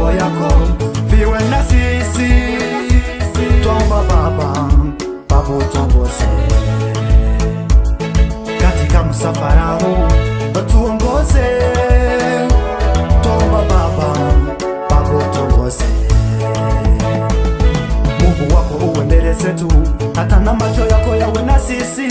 vipimo yako viwe na sisi. Twaomba Baba, Baba utuongoze katika msafara huu, tuongoze. Twaomba Baba, Baba utuongoze. Mungu wako uwe mbele zetu, hata na macho yako yawe na sisi.